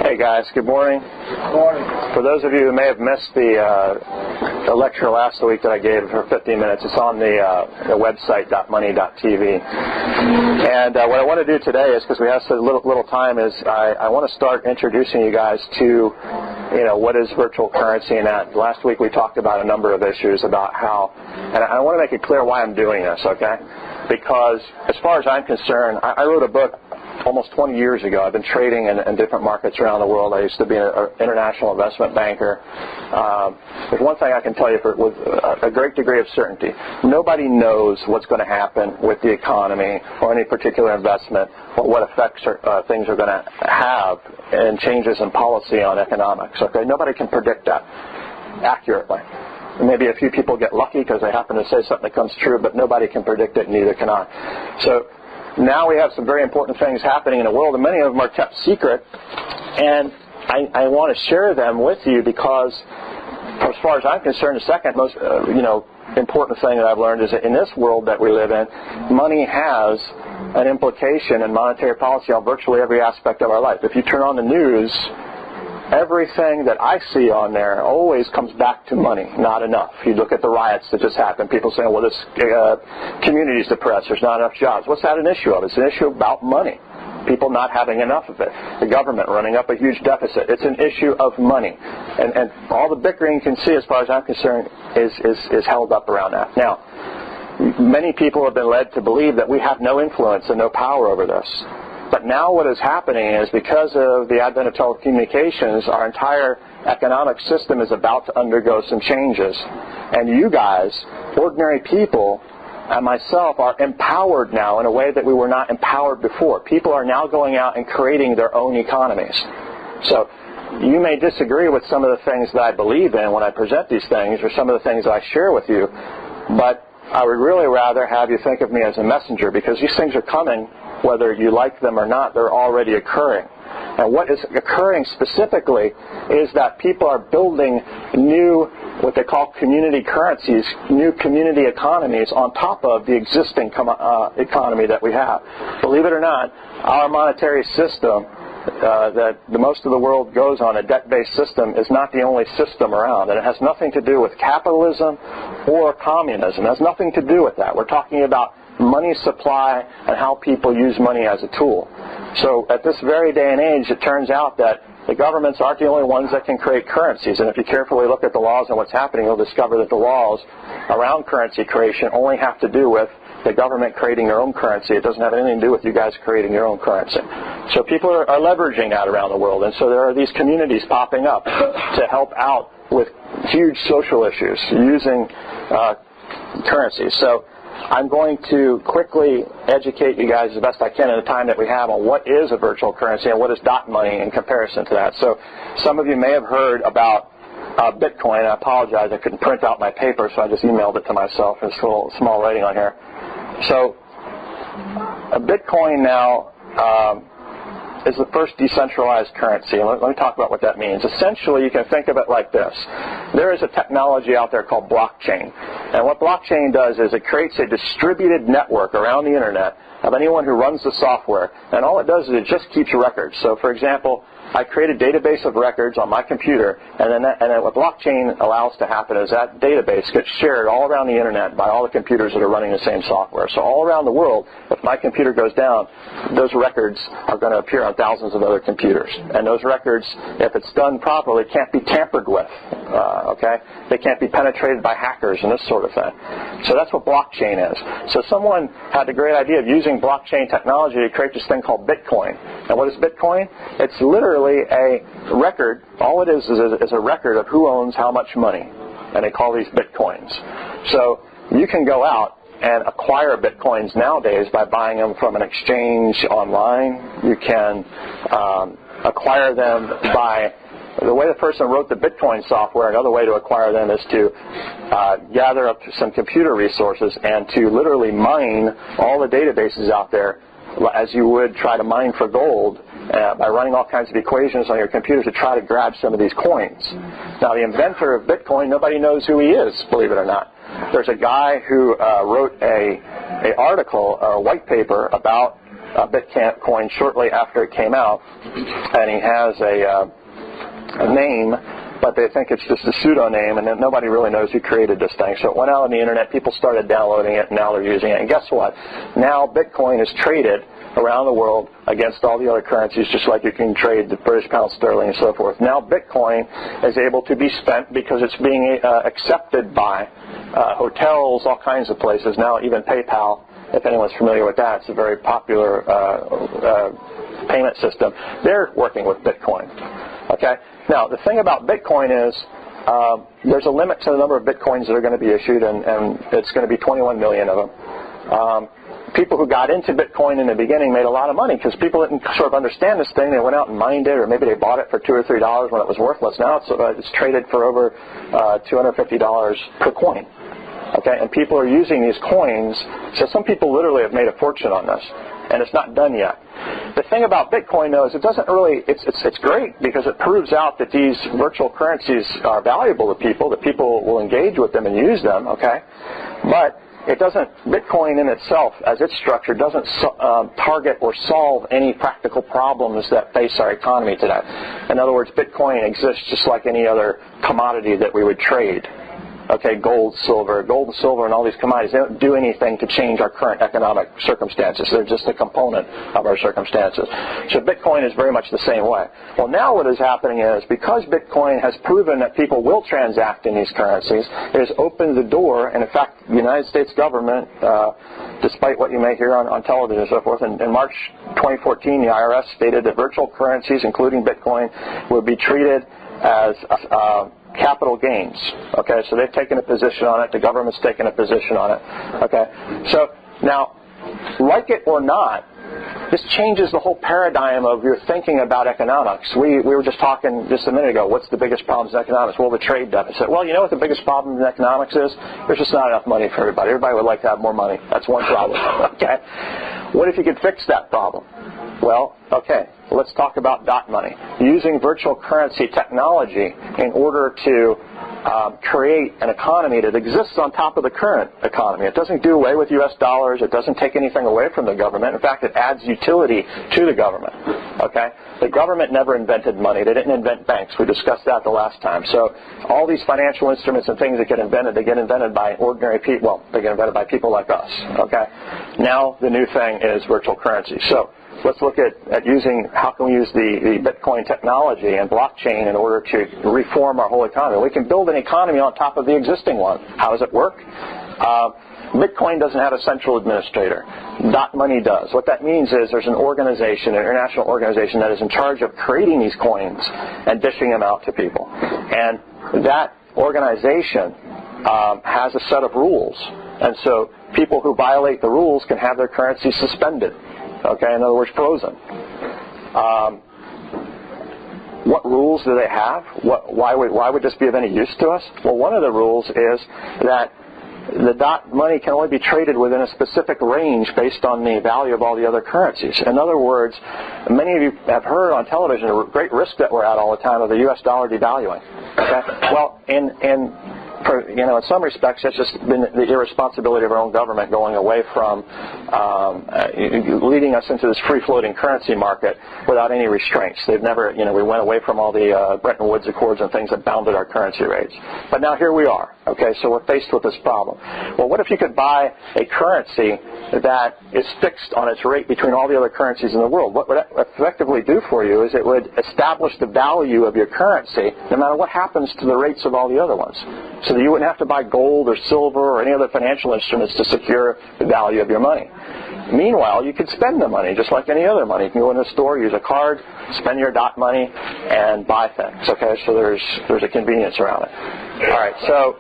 Hey guys, good morning. Good morning. For those of you who may have missed the lecture last week that I gave for 15 minutes, it's on the website DotMoney.TV. And what I want to do today is, because we have so little time, is I want to start introducing you guys to what is virtual currency. And that last week we talked about a number of issues about how, and I want to make it clear why I'm doing this, okay? Because as far as I'm concerned, I wrote a book almost 20 years ago. I've been trading in different markets around the world. I used to be an international investment banker. There's one thing I can tell you with a great degree of certainty. Nobody knows what's going to happen with the economy or any particular investment or what effects things are going to have and changes in policy on economics. Okay? Nobody can predict that accurately. Maybe a few people get lucky because they happen to say something that comes true, but nobody can predict it, neither can I. So now we have some very important things happening in the world, and many of them are kept secret, and I want to share them with you because, as far as I'm concerned, the second most important thing that I've learned is that in this world that we live in, money has an implication in monetary policy on virtually every aspect of our life. If you turn on the news, everything that I see on there always comes back to money, not enough. You look at the riots that just happened, people saying, well, this community's depressed, there's not enough jobs. What's that an issue of? It's an issue about money. People not having enough of it. The government running up a huge deficit. It's an issue of money. And all the bickering you can see, as far as I'm concerned, is held up around that. Now, many people have been led to believe that we have no influence and no power over this. But now what is happening is, because of the advent of telecommunications, our entire economic system is about to undergo some changes. And you guys, ordinary people, and myself, are empowered now in a way that we were not empowered before. People are now going out and creating their own economies. So you may disagree with some of the things that I believe in when I present these things, or some of the things that I share with you, but I would really rather have you think of me as a messenger, because these things are coming. Whether you like them or not, they're already occurring. And what is occurring specifically is that people are building new, what they call community currencies, new community economies on top of the existing economy that we have. Believe it or not, our monetary system that the most of the world goes on, a debt-based system, is not the only system around. And it has nothing to do with capitalism or communism. It has nothing to do with that. We're talking about money supply and how people use money as a tool. So at this very day and age, it turns out that the governments aren't the only ones that can create currencies. And if you carefully look at the laws and what's happening, you'll discover that the laws around currency creation only have to do with the government creating their own currency. It doesn't have anything to do with you guys creating your own currency. So people are leveraging that around the world. And so there are these communities popping up to help out with huge social issues using currencies. So I'm going to quickly educate you guys as best I can in the time that we have on what is a virtual currency and what is dot money in comparison to that. So some of you may have heard about Bitcoin. I apologize, I couldn't print out my paper, so I just emailed it to myself. There's a little small writing on here. So a Bitcoin now is the first decentralized currency. Let me talk about what that means. Essentially, you can think of it like this. There is a technology out there called blockchain. And what blockchain does is it creates a distributed network around the internet of anyone who runs the software. And all it does is it just keeps records. So, for example, I create a database of records on my computer, and then what blockchain allows to happen is that database gets shared all around the internet by all the computers that are running the same software. So all around the world, if my computer goes down, those records are going to appear on thousands of other computers. And those records, if it's done properly, can't be tampered with. Okay? They can't be penetrated by hackers and this sort of thing. So that's what blockchain is. So someone had the great idea of using blockchain technology to create this thing called Bitcoin. And what is Bitcoin? It's literally a record. All it is a record of who owns how much money. And they call these Bitcoins. So you can go out and acquire Bitcoins nowadays by buying them from an exchange online. You can acquire them by the way the person wrote the Bitcoin software. Another way to acquire them is to gather up some computer resources and to literally mine all the databases out there as you would try to mine for gold by running all kinds of equations on your computer to try to grab some of these coins. Now, the inventor of Bitcoin, nobody knows who he is, believe it or not. There's a guy who wrote a article, a white paper about Bitcoin shortly after it came out, and he has a name, but they think it's just a pseudonym, and then nobody really knows who created this thing. So it went out on the internet, people started downloading it, and now they're using it. And guess what? Now Bitcoin is traded around the world against all the other currencies, just like you can trade the British pound sterling and so forth. Now Bitcoin is able to be spent because it's being accepted by hotels, all kinds of places. Now even PayPal, if anyone's familiar with that, it's a very popular payment system. They're working with Bitcoin. Okay? Now, the thing about Bitcoin is there's a limit to the number of Bitcoins that are going to be issued, and it's going to be 21 million of them. People who got into Bitcoin in the beginning made a lot of money because people didn't sort of understand this thing. They went out and mined it, or maybe they bought it for $2 or $3 when it was worthless. Now it's traded for over $250 per coin. Okay, and people are using these coins. So some people literally have made a fortune on this, and it's not done yet. The thing about Bitcoin, though, is it doesn't really. It's great because it proves out that these virtual currencies are valuable to people. That people will engage with them and use them. Okay, but it doesn't. Bitcoin in itself, as it's structured, doesn't target or solve any practical problems that face our economy today. In other words, Bitcoin exists just like any other commodity that we would trade. Okay, gold, silver, and all these commodities, they don't do anything to change our current economic circumstances. They're just a component of our circumstances. So Bitcoin is very much the same way. Well, now what is happening is, because Bitcoin has proven that people will transact in these currencies, it has opened the door, and in fact, the United States government, despite what you may hear on television and so forth, in March 2014, the IRS stated that virtual currencies, including Bitcoin, would be treated as capital gains. Okay, so they've taken a position on it. The government's taken a position on it. Okay, so now, like it or not, this changes the whole paradigm of your thinking about economics. We were just talking just a minute ago, what's the biggest problems in economics? Well, the trade deficit. Well, you know what the biggest problem in economics is? There's just not enough money for everybody. Everybody would like to have more money. That's one problem. Okay, what if you could fix that problem? Well, okay, let's talk about DotMoney. Using virtual currency technology in order to create an economy that exists on top of the current economy. It doesn't do away with U.S. dollars. It doesn't take anything away from the government. In fact, it adds utility to the government. Okay? The government never invented money. They didn't invent banks. We discussed that the last time. So all these financial instruments and things that get invented, they get invented by ordinary people. Well, they get invented by people like us. Okay? Now the new thing is virtual currency. So let's look at using, how can we use the Bitcoin technology and blockchain in order to reform our whole economy. We can build an economy on top of the existing one. How does it work? Bitcoin doesn't have a central administrator. DotMoney does. What that means is there's an organization, an international organization, that is in charge of creating these coins and dishing them out to people. And that organization has a set of rules. And so people who violate the rules can have their currency suspended. Okay, in other words, frozen. What rules do they have? Why would this be of any use to us? Well, one of the rules is that the DotMoney can only be traded within a specific range based on the value of all the other currencies. In other words, many of you have heard on television the great risk that we're at all the time of the U.S. dollar devaluing. Okay? Well, in some respects, it's just been the irresponsibility of our own government going away from leading us into this free-floating currency market without any restraints. They've never, we went away from all the Bretton Woods Accords and things that bounded our currency rates. But now here we are. Okay, so we're faced with this problem. Well, what if you could buy a currency that is fixed on its rate between all the other currencies in the world? What would that effectively do for you is it would establish the value of your currency no matter what happens to the rates of all the other ones. So that you wouldn't have to buy gold or silver or any other financial instruments to secure the value of your money. Meanwhile, you could spend the money just like any other money. You can go in the store, use a card, spend your DotMoney, and buy things. Okay, so there's a convenience around it. All right, so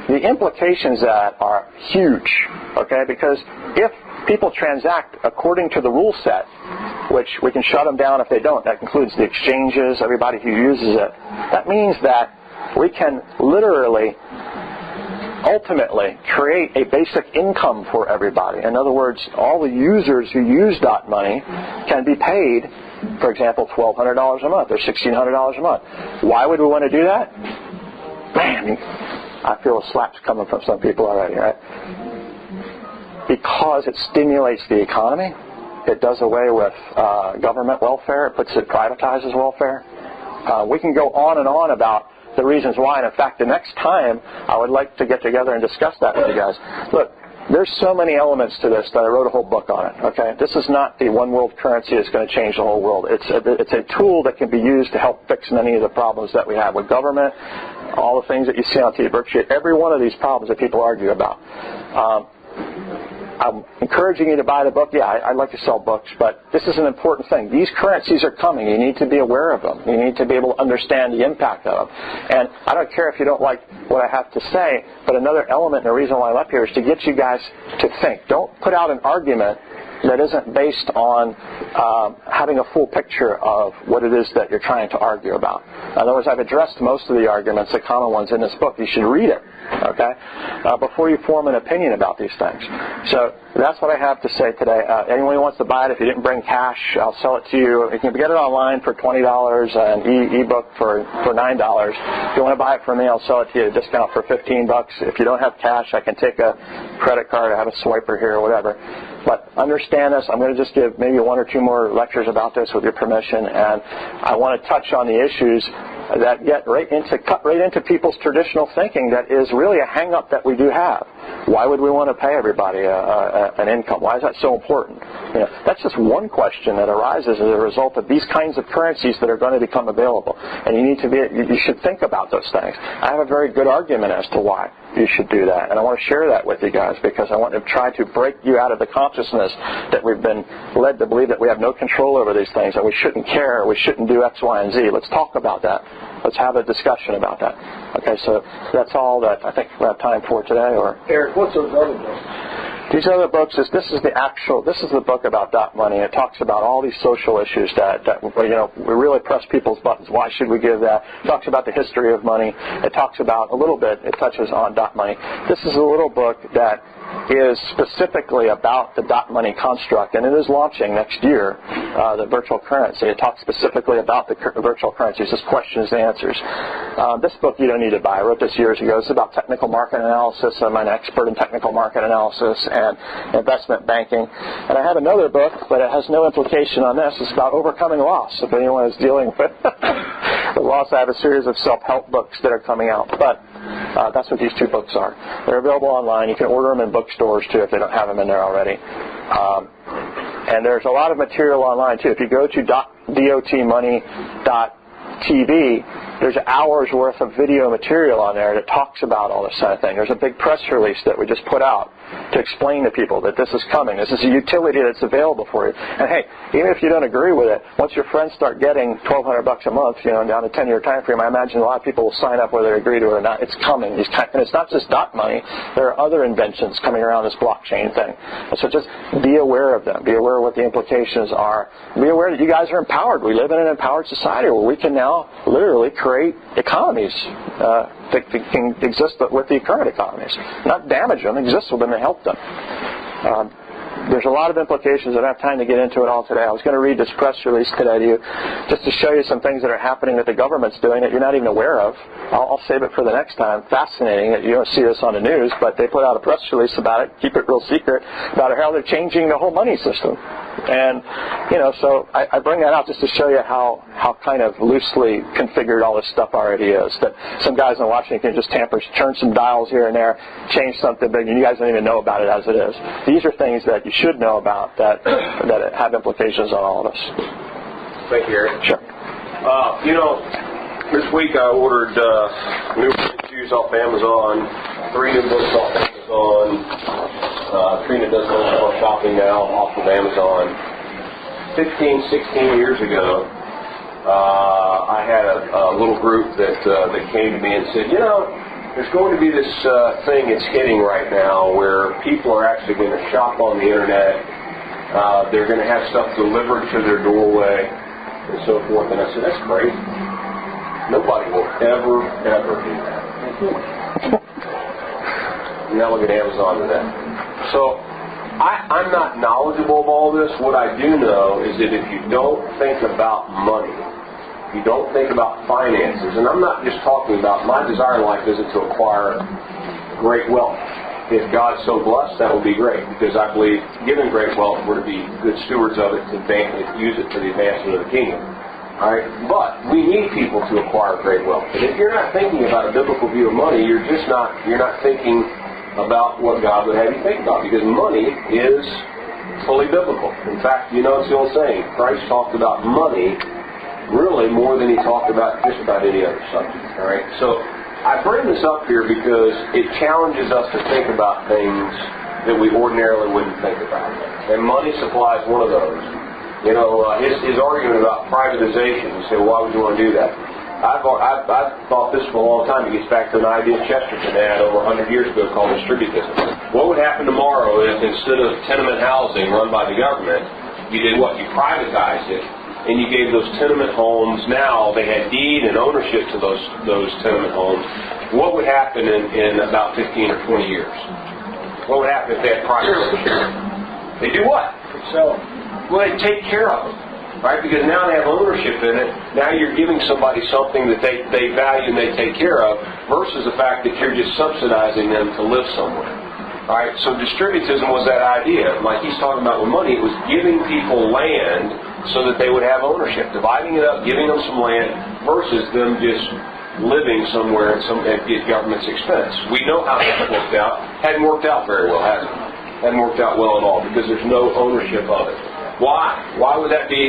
the implications of that are huge. Okay, because if people transact according to the rule set, which we can shut them down if they don't, that includes the exchanges, everybody who uses it, that means that we can literally, ultimately, create a basic income for everybody. In other words, all the users who use DotMoney can be paid, for example, $1,200 a month or $1,600 a month. Why would we want to do that? Man, I feel a slap's coming from some people already, right? because it stimulates the economy. It does away with government welfare. It privatizes welfare. We can go on and on about the reasons why. And in fact, the next time I would like to get together and discuss that with you guys. Look, there's so many elements to this that I wrote a whole book on it. Okay, this is not the one world currency that's going to change the whole world. It's a tool that can be used to help fix many of the problems that we have with government, all the things that you see on TV, virtually every one of these problems that people argue about. I'm encouraging you to buy the book. Yeah, I'd like to sell books, but this is an important thing. These currencies are coming. You need to be aware of them. You need to be able to understand the impact of them. And I don't care if you don't like what I have to say, but another element and the reason why I'm up here is to get you guys to think. Don't put out an argument that isn't based on having a full picture of what it is that you're trying to argue about. In other words, I've addressed most of the arguments, the common ones in this book. You should read it, okay, before you form an opinion about these things. So that's what I have to say today. Anyone who wants to buy it, if you didn't bring cash, I'll sell it to you. You can get it online for $20, an e-book for $9. If you want to buy it from me, I'll sell it to you at a discount for $15. If you don't have cash, I can take a credit card. I have a swiper here or whatever. But understand this. I'm going to just give maybe one or two more lectures about this with your permission, and I want to touch on the issues that cut right into people's traditional thinking that is really a hang-up that we do have. Why would we want to pay everybody an income? Why is that so important? You know, that's just one question that arises as a result of these kinds of currencies that are going to become available. And you should think about those things. I have a very good argument as to why you should do that. And I want to share that with you guys because I want to try to break you out of the consciousness that we've been led to believe that we have no control over these things, that we shouldn't care, we shouldn't do X, Y, and Z. Let's talk about that. Let's have a discussion about that. Okay, so that's all that I think we have time for today. Or Eric, what's those other books? These other books this is the book about .money. It talks about all these social issues that we really press people's buttons. Why should we give that? It talks about the history of money. It talks about it touches on .money. This is a little book that is specifically about the .money construct, and it is launching next year, the virtual currency. It talks specifically about the virtual currencies, just questions and answers. This book you don't need to buy. I wrote this years ago. It's about technical market analysis. I'm an expert in technical market analysis and investment banking. And I have another book, but it has no implication on this. It's about overcoming loss. If anyone is dealing with loss, I have a series of self-help books that are coming out. But that's what these two books are. They're available online. You can order them in bookstores, too, if they don't have them in there already. And there's a lot of material online, too. If you go to DotMoney.TV, there's hours worth of video material on there that talks about all this kind of thing. There's a big press release that we just put out to explain to people that this is coming. This is a utility that's available for you. And hey, even if you don't agree with it, once your friends start getting $1,200 a month, down a 10-year time frame, I imagine a lot of people will sign up whether they agree to it or not. It's coming. And it's not just .money. There are other inventions coming around this blockchain thing. And so just be aware of them. Be aware of what the implications are. Be aware that you guys are empowered. We live in an empowered society where we can now literally create economies that can exist with the current economies. Not damage them, exist with them and help them. There's a lot of implications. I don't have time to get into it all today. I was going to read this press release today to you just to show you some things that are happening that the government's doing that you're not even aware of. I'll save it for the next time. Fascinating that you don't see this on the news, but they put out a press release about it, keep it real secret, about how they're changing the whole money system. And, so I bring that out just to show you how kind of loosely configured all this stuff already is. That some guys in Washington can just turn some dials here and there, change something big, and you guys don't even know about it as it is. These are things that you should know about that have implications on all of us. Thank you, Eric. Sure. This week I ordered new shoes off Amazon, 3 new books off Amazon. Trina does most of our shopping now off of Amazon. 15, 16 years ago, I had a little group that came to me and said, there's going to be this thing that's hitting right now where people are actually going to shop on the internet. They're going to have stuff delivered to their doorway and so forth. And I said, that's great. Nobody will ever do that. Now look at Amazon today. So I'm not knowledgeable of all this. What I do know is that if you don't think about money, you don't think about finances, and I'm not just talking about my desire in life isn't to acquire great wealth. if God's so blessed, that would be great, because I believe given great wealth, we're to be good stewards of it to use it for the advancement of the kingdom. All right? But we need people to acquire great wealth. And if you're not thinking about a biblical view of money, you're not thinking about what God would have you think about, because money is fully biblical. In fact, you know it's the old saying, Christ talked about money really more than he talked about just about any other subject. All right? So I bring this up here because it challenges us to think about things that we ordinarily wouldn't think about. And money supply is one of those. You know, his argument about privatization, you say, well, why would you want to do that? I've thought this for a long time. It gets back to an idea Chesterton had over 100 years ago called distributism. What would happen tomorrow if instead of tenement housing run by the government, you did what? You privatized it, and you gave those tenement homes, now they had deed and ownership to those tenement homes. What would happen in about 15 or 20 years? What would happen if they had private ownership? They do what? So, well, they take care of them, right? Because now they have ownership in it. Now you're giving somebody something that they value and they take care of, versus the fact that you're just subsidizing them to live somewhere. Right? So distributism was that idea. Like he's talking about with money, it was giving people land so that they would have ownership. Dividing it up, giving them some land, versus them just living somewhere at the government's expense. We know how that worked out. Hadn't worked out very well, has it? Hadn't worked out well at all, because there's no ownership of it. Why? Why would that be